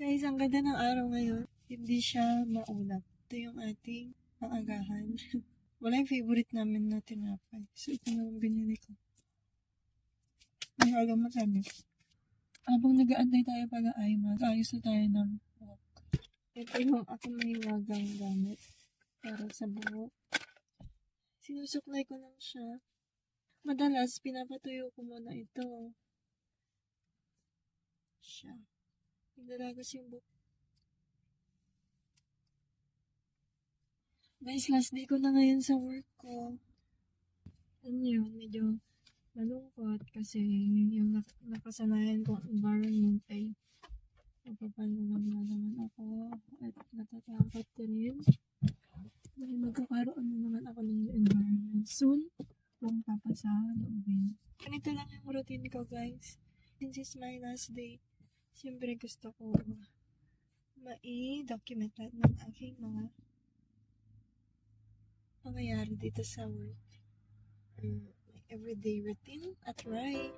Guys, ang ganda ng araw ngayon. Hindi siya maulap. Ito yung ating pangagahan. Wala yung favorite namin na tinapay. So, ito naman binili ko. May alam masabi. Habang nag-aantay tayo pala ay mag-ayos na tayo ng walk. Ito yung ako may wagang gamit para sa buhok. Sinusuklay ko lang siya. Madalas, pinapatuyo ko muna ito. Siya. Nagdalagas yung buhok. Guys, last day ko na ngayon sa work ko. Ano yun, medyo malungkot kasi yung nakasanayan kong environment ay napapanood na naman ako at natatakot ko rin. Dahil magkakaroon na naman ako ng environment soon kung papasa loobin. Ganito lang yung routine ko, guys. Since it's my last day, siyempre gusto ko mai-document lahat ng aking mga pangyayari dito sa work. Everyday routine at right.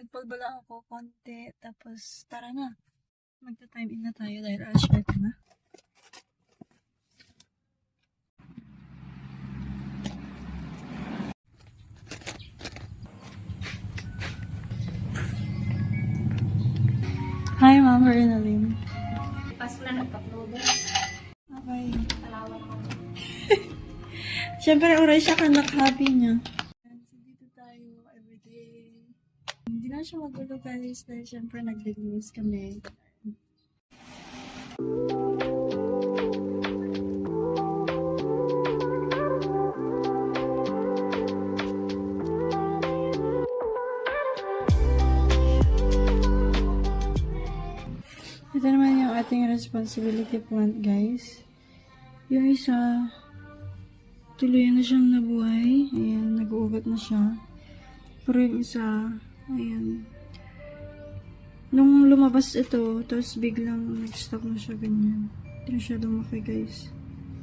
Nagpalbala ako konti, tapos tara na. Magta-time in na tayo dahil alas 7 na. Hi, Ma'am Bernaline. Pas na nagpa-upload. Okay. Talawa ko. Siyempre, oray siya kanak-happy niya. So, dito tayo everyday. Hindi na siya magulo, guys. Dahil siyempre, nag-release kami. Ito naman yung ating responsibility point, guys. Yung isa, tuluyan na siyang nabuhay. Ayan, nag-uugat na siya. Pero yung isa, ayan. Nung lumabas ito, tapos biglang nag-stop na siya ganyan. Hindi na siya lumaki, guys.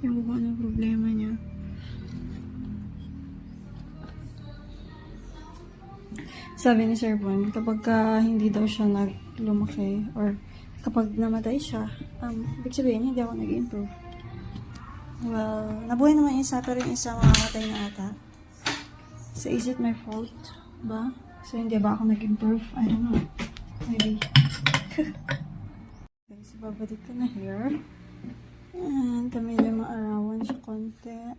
Yung kung anong problema niya. Sabi ni Sir Bon, kapag hindi daw siya lumaki or kapag namatay siya, ibig sabihin, hindi ako nag-improve. Well, nabuhay naman isa, pero yung isa mamamatay na ata. So, is it my fault? Ba? So, hindi ba ako nag-improve? I don't know. Maybe. Okay, so, babalik ko na here. And, kami lang maarawan siya konti.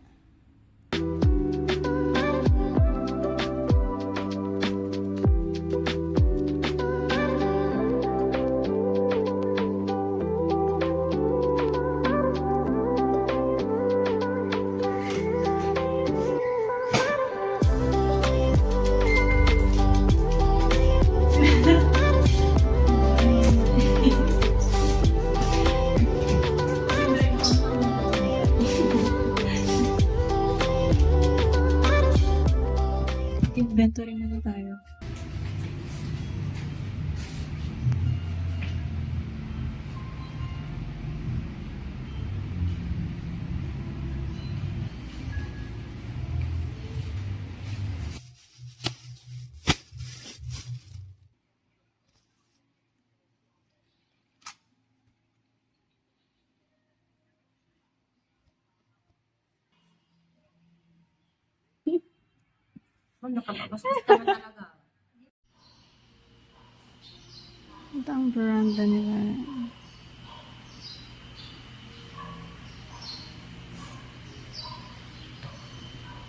Inventory muna tayo. Nakababastos ka na talaga. Ito ang veranda nila.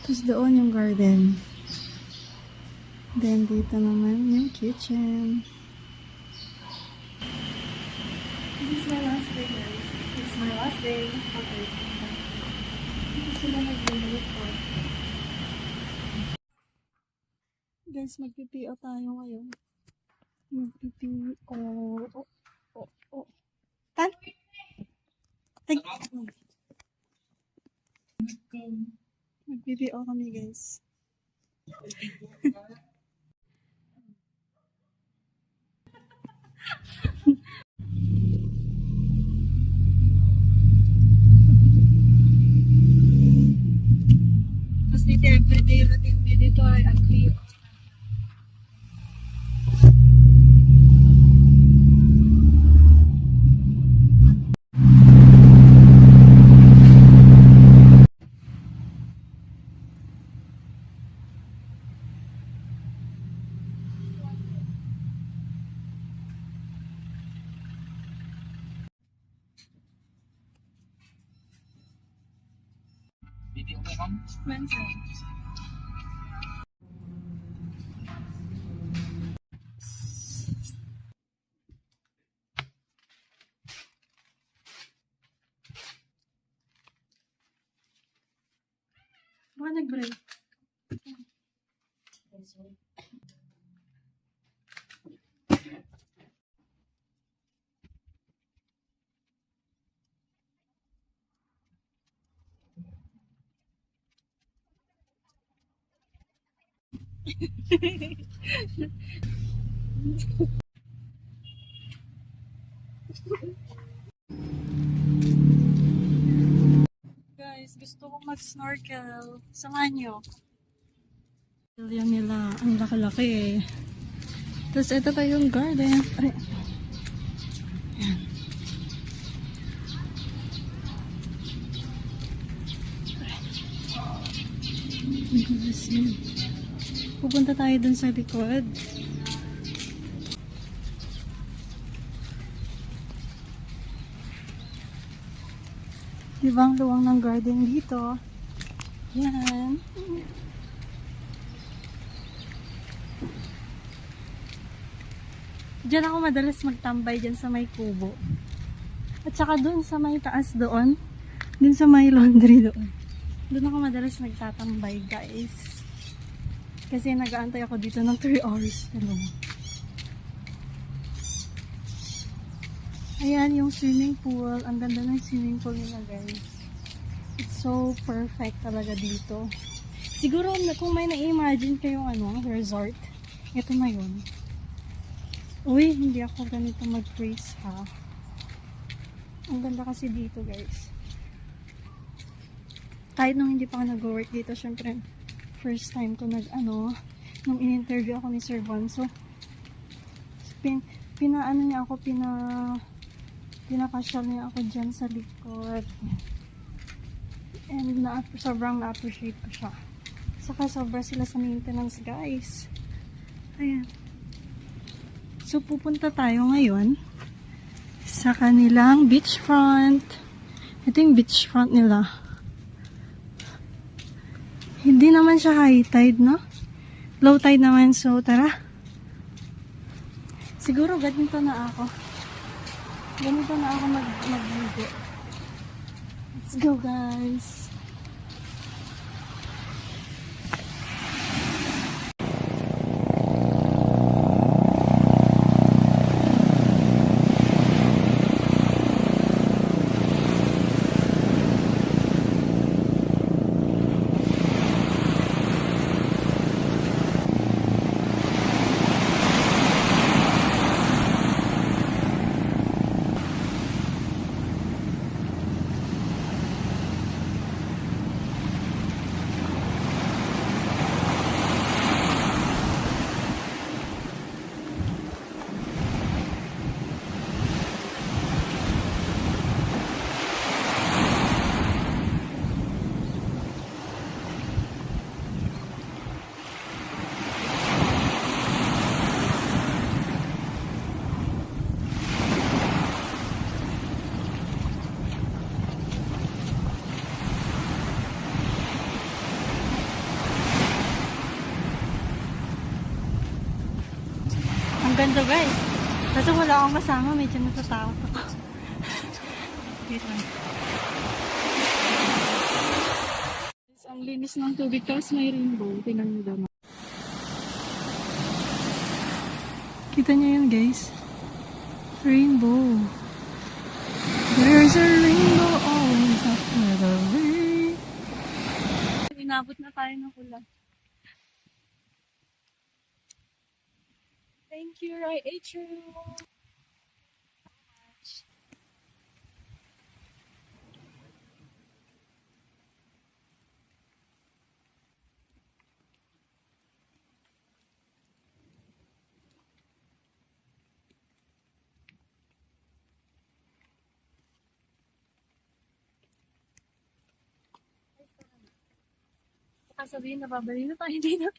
Tapos doon yung garden. Then dito naman yung kitchen. This is my last day, guys. It's my last day. Okay. Dito sila nag-remote ko. Guys, mag-PPO tayo ngayon. Mag-PPO. Tan? Ay. Mag-PPO kami, guys. Mensa. Baka nag-break. Guys, gusto kong mag-snorkel. Samahan niyo. Yan nila. Ang laki-laki eh. Tapos ito pa yung garden. Aray. Ayan. Ang gulas yun. Pupunta tayo dun sa likod. Diba ang luwang ng garden dito? Yan. Diyan ako madalas magtambay dyan sa may kubo. At saka doon sa may taas doon. Doon sa may laundry doon. Doon ako madalas nagtatambay, guys. Kasi nag-aantay ako dito ng 3 hours. Hello. Ayan yung swimming pool. Ang ganda ng swimming pool nila, guys. It's so perfect talaga dito. Siguro kung may na-imagine kayong resort, ito na yun. Uy, hindi ako ganito mag-praise ha. Ang ganda kasi dito, guys. Kahit nung hindi pa ako nag-work dito, syempre, first time ko nung in-interview ako ni Sir Bonso, pinapasyal niya ako dyan sa likod. And sobrang na-appreciate ko siya. Saka sobra sila sa maintenance, guys. Ayan. So, pupunta tayo ngayon sa kanilang beachfront. Ito yung beachfront nila. Hindi naman siya high tide, no? Low tide naman. So, tara. Siguro ganito na ako. Ganito na ako mag-ligo. Let's go, guys. Ang ganda, guys. Kasi wala akong kasama, medyo natatakot ako. Wait lang. Guys, ang linis ng tubig, tapos may rainbow. Tingnan nyo naman. Kita nyo yun, guys. Rainbow. There's a rainbow always after the rain. Inabot na tayo ng ulan. Thank you, Rai H. Sabihin na babalik na tayo dito.